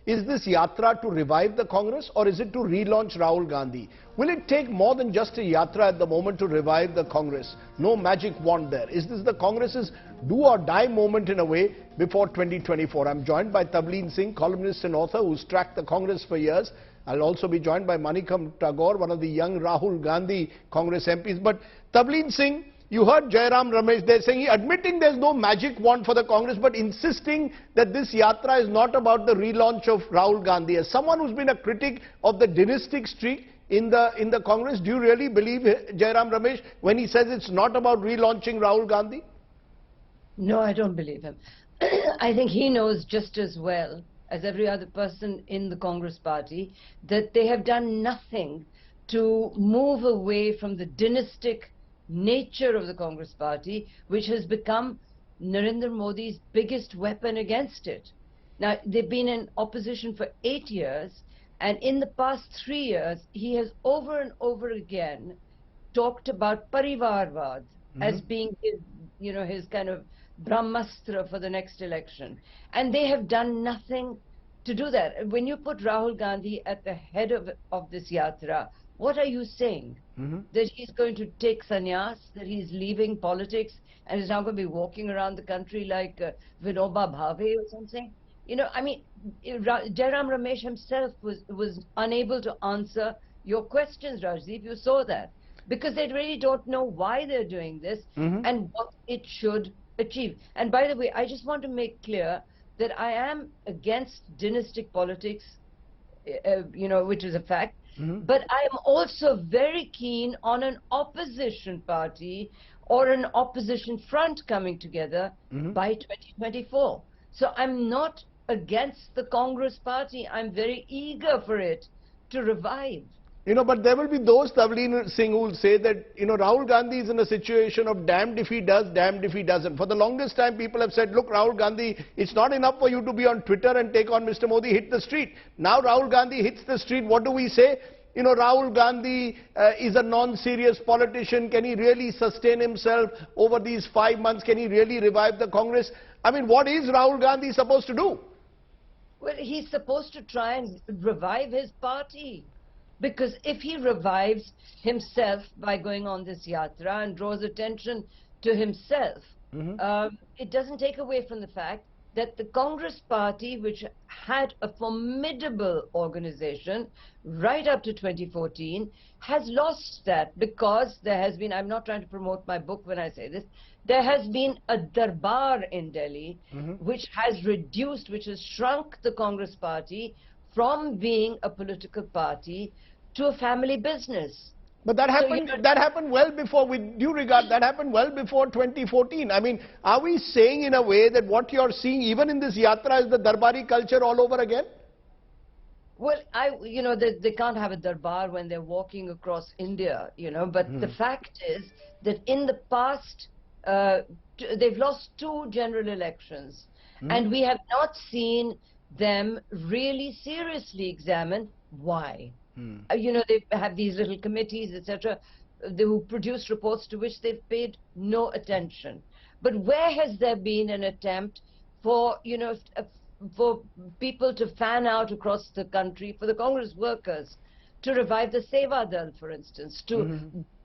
Is this yatra to revive the Congress, or is it to relaunch Rahul Gandhi? Will it take more than just a yatra at the moment to revive the Congress? No magic wand there. Is this the Congress's do or die moment in a way before 2024? I'm joined by Tableen Singh, columnist and author who's tracked the Congress for years. I'll also be joined by Manikam Tagore, one of the young Rahul Gandhi Congress MPs. But Tableen Singh, you heard Jairam Ramesh there saying, admitting there's no magic wand for the Congress, but insisting that this yatra is not about the relaunch of Rahul Gandhi. As someone who's been a critic of the dynastic streak in the Congress, do you really believe Jairam Ramesh when he says it's not about relaunching Rahul Gandhi? No, I don't believe him. I think he knows just as well as every other person in the Congress party that they have done nothing to move away from the dynastic nature of the Congress party, which has become Narendra Modi's biggest weapon against it. Now, they've been in opposition for 8 years, and in the past 3 years, he has over and over again talked about Parivarvad as being his, his kind of Brahmastra for the next election. And they have done nothing to do that. When you put Rahul Gandhi at the head of this yatra, what are you saying? That he's going to take sannyas, that he's leaving politics and is now going to be walking around the country like Vinoba Bhave or something? I mean, Jairam Ramesh himself was unable to answer your questions, Rajdeep. You saw that. Because they really don't know why they're doing this and what it should achieve. And by the way, I just want to make clear that I am against dynastic politics, which is a fact. But I am also very keen on an opposition party or an opposition front coming together by 2024. So I'm not against the Congress party. I'm very eager for it to revive. But there will be those, Tableen Singh, who will say that, Rahul Gandhi is in a situation of damned if he does, damned if he doesn't. For the longest time, people have said, look, Rahul Gandhi, it's not enough for you to be on Twitter and take on Mr. Modi, hit the street. Now Rahul Gandhi hits the street. What do we say? Rahul Gandhi is a non-serious politician. Can he really sustain himself over these 5 months? Can he really revive the Congress? I mean, what is Rahul Gandhi supposed to do? Well, he's supposed to try and revive his party. Because if he revives himself by going on this yatra and draws attention to himself, it doesn't take away from the fact that the Congress party, which had a formidable organization right up to 2014, has lost that because there has been, I'm not trying to promote my book when I say this, there has been a darbar in Delhi which has reduced, which has shrunk the Congress party from being a political party to a family business. But that happened well before, with due regard, that happened well before 2014. I mean, are we saying in a way that what you're seeing even in this yatra is the Darbari culture all over again? Well, they can't have a Darbar when they're walking across India, but the fact is that in the past, they've lost 2 general elections, and we have not seen them really seriously examine why. They have these little committees, etc., who produce reports to which they've paid no attention. But where has there been an attempt for, for people to fan out across the country, for the Congress workers to revive the Seva Dal, for instance, to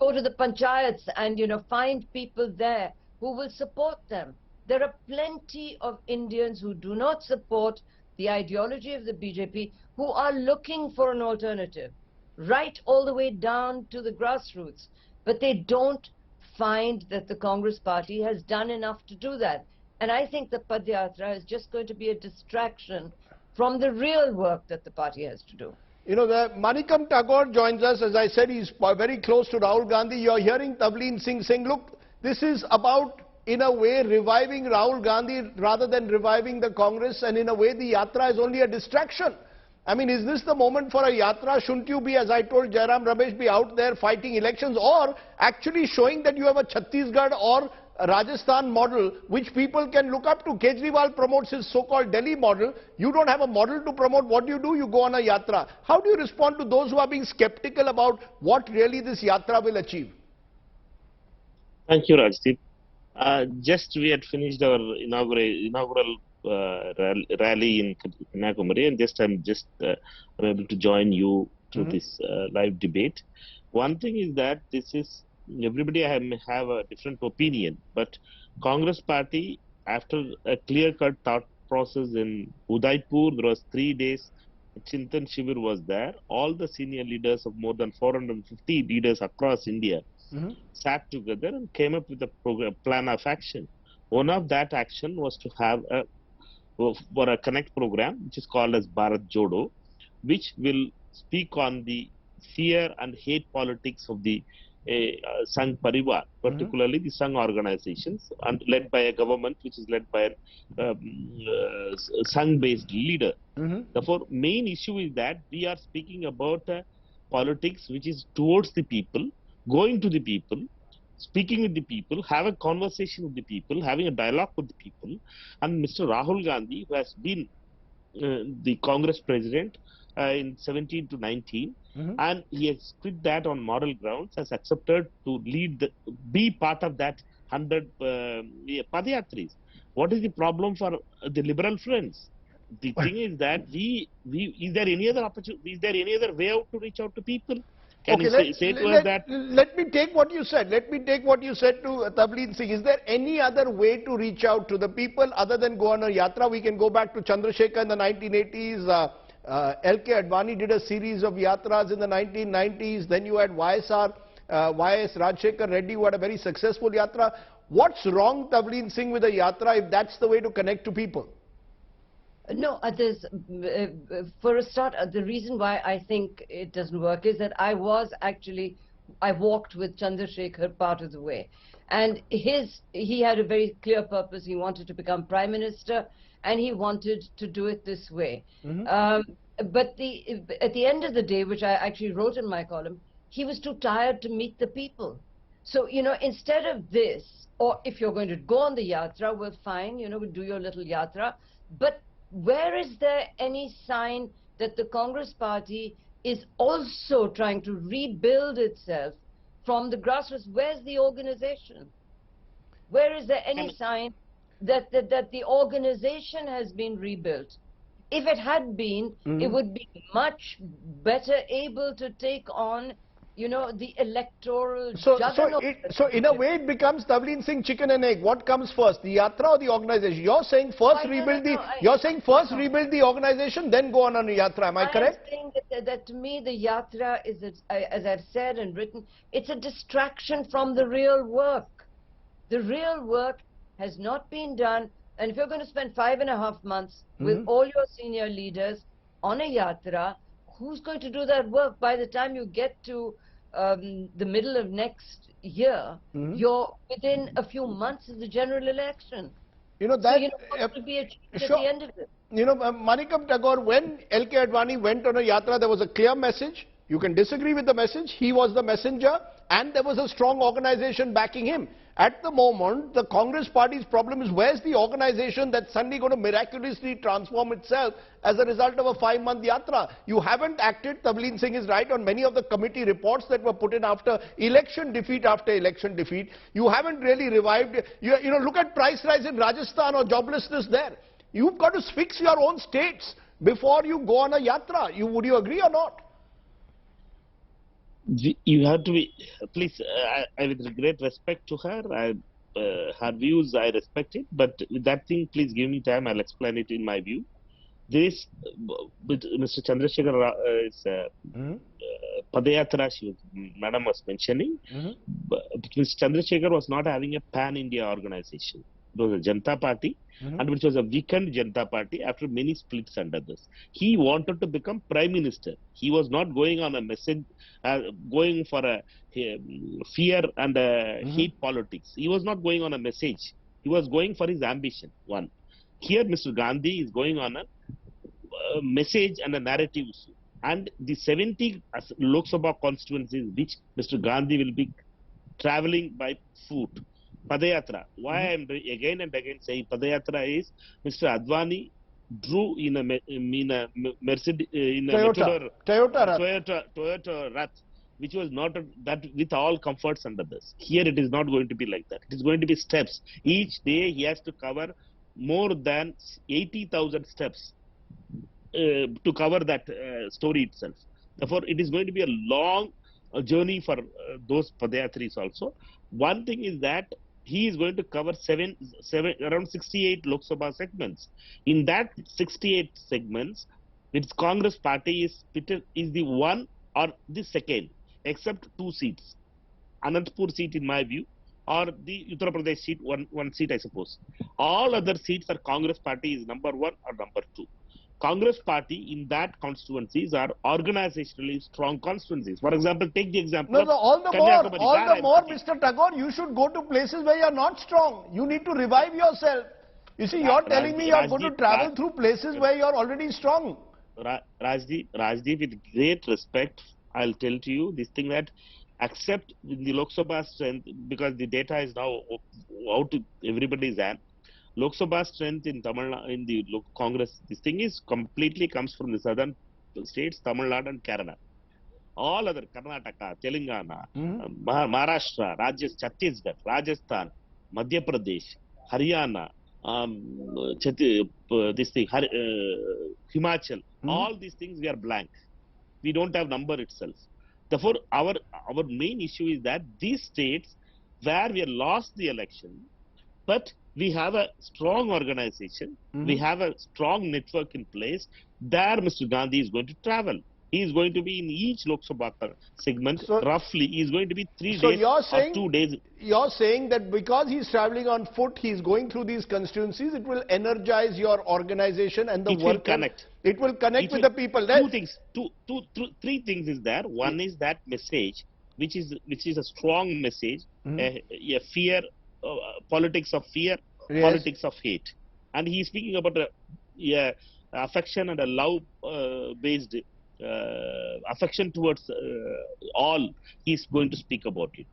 go to the panchayats and, find people there who will support them? There are plenty of Indians who do not support the ideology of the BJP, who are looking for an alternative, right all the way down to the grassroots. But they don't find that the Congress party has done enough to do that. And I think the Padyatra is just going to be a distraction from the real work that the party has to do. Manikam Tagore joins us. As I said, he's very close to Rahul Gandhi. You're hearing Tableen Singh saying, look, this is about, in a way, reviving Rahul Gandhi rather than reviving the Congress, and in a way the yatra is only a distraction. I mean, is this the moment for a yatra? Shouldn't you be, as I told Jairam Ramesh, be out there fighting elections, or actually showing that you have a Chhattisgarh or a Rajasthan model which people can look up to? Kejriwal promotes his so-called Delhi model. You don't have a model to promote. What do? You go on a yatra. How do you respond to those who are being skeptical about what really this yatra will achieve? Thank you, Rajdeep. Just we had finished our inaugural rally in Kanyakumari, and I'm able to join you through this live debate. One thing is that everybody have a different opinion, but Congress party, after a clear-cut thought process in Udaipur, there was 3 days. Chintan Shivir was there. All the senior leaders of more than 450 leaders across India sat together and came up with a plan of action. One of that action was to have for a connect program, which is called as Bharat Jodo, which will speak on the fear and hate politics of the Sangh Parivar, particularly the Sangh organizations, and led by a government which is led by a Sangh-based leader. Therefore, main issue is that we are speaking about politics which is towards the people, going to the people, speaking with the people, have a conversation with the people, having a dialogue with the people. And Mr. Rahul Gandhi, who has been the Congress president in 17 to 19, and he has quit that on moral grounds, has accepted to be part of that 100 Padayatris. What is the problem for the liberal friends? The thing is that is there any other opportunity? Is there any other way out to reach out to people? Can you say to us that? Let me take what you said. Let me take what you said to Tavleen Singh. Is there any other way to reach out to the people other than go on a yatra? We can go back to Chandrasekhar in the 1980s. L.K. Advani did a series of yatras in the 1990s. Then you had YS Rajshekhar Reddy, who had a very successful yatra. What's wrong, Tavleen Singh, with a yatra if that's the way to connect to people? No, for a start, the reason why I think it doesn't work is that I walked with Chandrasekhar part of the way. And he had a very clear purpose. He wanted to become Prime Minister, and he wanted to do it this way. But at the end of the day, which I actually wrote in my column, he was too tired to meet the people. So, instead of this, or if you're going to go on the yatra, well, fine, do your little yatra. But where is there any sign that the Congress party is also trying to rebuild itself from the grassroots? Where's the organization? Where is there any sign that the organization has been rebuilt? If it had been, it would be much better able to take on the electoral juggernaut. So in a way it becomes, Tavleen Singh, chicken and egg. What comes first, the yatra or the organization? You're saying first rebuild the organization, then go on a yatra. Am I correct? I'm saying that to me the yatra is, as I've said and written, it's a distraction from the real work. The real work has not been done, and if you're going to spend 5.5 months with all your senior leaders on a yatra, who's going to do that work? By the time you get to the middle of next year, you're within a few months of the general election. What will be achieved at the end of it? Manikam Tagore, when L.K. Advani went on a yatra, there was a clear message. You can disagree with the message. He was the messenger, and there was a strong organization backing him. At the moment, the Congress party's problem is, where's the organization that's suddenly going to miraculously transform itself as a result of a 5-month yatra? You haven't acted, Tavleen Singh is right, on many of the committee reports that were put in after election defeat after election defeat. You haven't really revived. Look at price rise in Rajasthan or joblessness there. You've got to fix your own states before you go on a yatra. Would you agree or not? You have to be, please, I with great respect to her, her views I respect it, but with that thing, please give me time, I'll explain it in my view. This, with Mr. Chandrasekhar is Padayatra, Madam was mentioning, but Mr. Chandrasekhar was not having a pan-India organization. It was a Janata Party, and which was a weakened Janata Party after many splits under this. He wanted to become Prime Minister. He was not going on a message, going for a fear and hate politics. He was not going on a message. He was going for his ambition, one. Here, Mr. Gandhi is going on a message and a narrative issue. And the 70 Lok Sabha constituencies which Mr. Gandhi will be traveling by foot. Padayatra. Why I am again and again saying Padayatra is Mr. Advani drew in a Mercedes, in a Toyota Rath, which was not that with all comforts under this. Here it is not going to be like that. It is going to be steps. Each day he has to cover more than 80,000 steps to cover that story itself. Therefore, it is going to be a long journey for those Padayatris also. One thing is that he is going to cover around 68 Lok Sabha segments. In that 68 segments, its Congress party is the one or the second, except two seats. Anantapur seat, in my view, or the Uttar Pradesh seat, one seat, I suppose. All other seats are Congress party is number one or number two. Congress party in that constituencies are organizationally strong constituencies. For example, take the example of all the Kanyakumari, more, Mr. Tagore, you should go to places where you are not strong. You need to revive yourself. You see, you're telling me you're going to travel through places where you're already strong. Rajdeep, with great respect, I'll tell to you this thing that except in the Lok Sabha strength, because the data is now out to everybody's hand, Lok Sabha strength in in the Congress, this thing is completely comes from the southern states, Tamil Nadu and Kerala. All other Karnataka, Telangana, Maharashtra, Chhattisgarh, Rajasthan, Madhya Pradesh, Haryana, Himachal, all these things we are blank. We don't have number itself. Therefore, our main issue is that these states where we have lost the election, but we have a strong organization, we have a strong network in place, there Mr. Gandhi is going to travel. He is going to be in each Lok Sabha segment, roughly, he is going to be 3 days or 2 days. You're saying that because he's traveling on foot, he's going through these constituencies, it will energize your organization and the work. It will connect with the people. Three things is there. One is that message, which is a strong message, a fear, politics of fear, politics of hate. And he is speaking about a affection and a love based affection towards all. He is going to speak about it.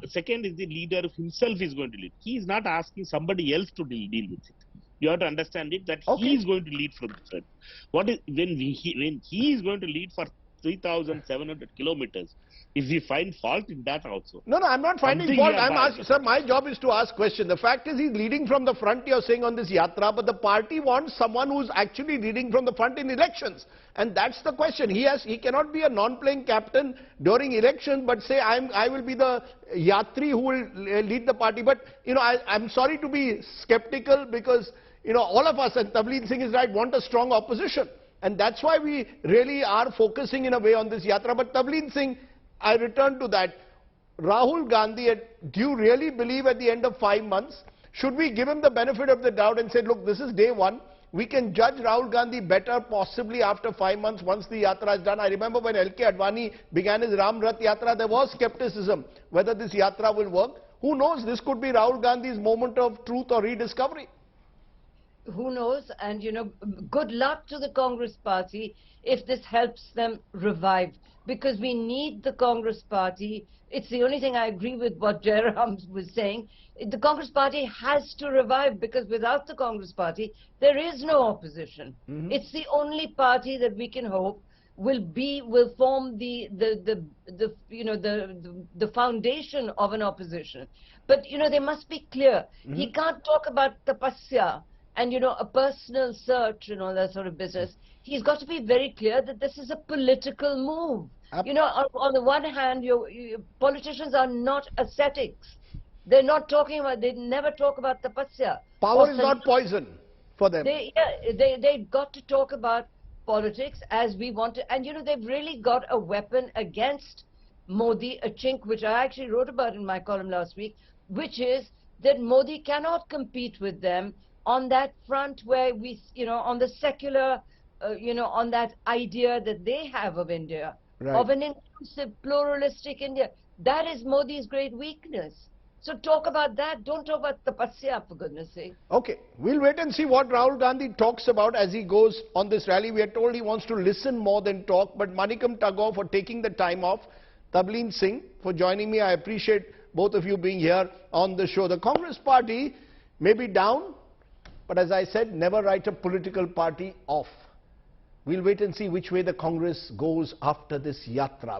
Second is the leader himself is going to lead. He is not asking somebody else to deal with it. You have to understand it that he is going to lead from the front. When he is going to lead for 3,700 kilometers, if we find fault in that also. No, I'm not finding fault. I'm asking, sir, my job is to ask questions. The fact is he's leading from the front, you're saying, on this yatra, but the party wants someone who's actually leading from the front in elections. And that's the question. He cannot be a non-playing captain during elections, but say, I will be the yatri who will lead the party. But, I'm sorry to be skeptical because, all of us, and Tableen Singh is right, want a strong opposition. And that's why we really are focusing in a way on this yatra. But Tableen Singh, I return to that. Rahul Gandhi, do you really believe at the end of 5 months, should we give him the benefit of the doubt and say, look, this is day one. We can judge Rahul Gandhi better possibly after 5 months once the yatra is done. I remember when L.K. Advani began his Ram Rath Yatra, there was skepticism whether this yatra will work. Who knows? This could be Rahul Gandhi's moment of truth or rediscovery. Who knows? And, good luck to the Congress party if this helps them revive. Because we need the Congress party. It's the only thing I agree with what Jairam was saying. The Congress party has to revive because without the Congress party, there is no opposition. It's the only party that we can hope will form the foundation of an opposition. But, they must be clear. He can't talk about tapasya and, a personal search and all that sort of business. He's got to be very clear that this is a political move. On the one hand, politicians are not ascetics. They never talk about tapasya. Power is not poison for them. They've got to talk about politics as we want to. And, they've really got a weapon against Modi, a chink, which I actually wrote about in my column last week, which is that Modi cannot compete with them on that front where on the secular, on that idea that they have of India, of an inclusive, pluralistic India. That is Modi's great weakness. So talk about that. Don't talk about tapasya, for goodness sake. Okay. We'll wait and see what Rahul Gandhi talks about as he goes on this rally. We are told he wants to listen more than talk. But Manikam Tagore for taking the time off. Tableen Singh for joining me. I appreciate both of you being here on the show. The Congress party may be down, but as I said, never write a political party off. We'll wait and see which way the Congress goes after this yatra.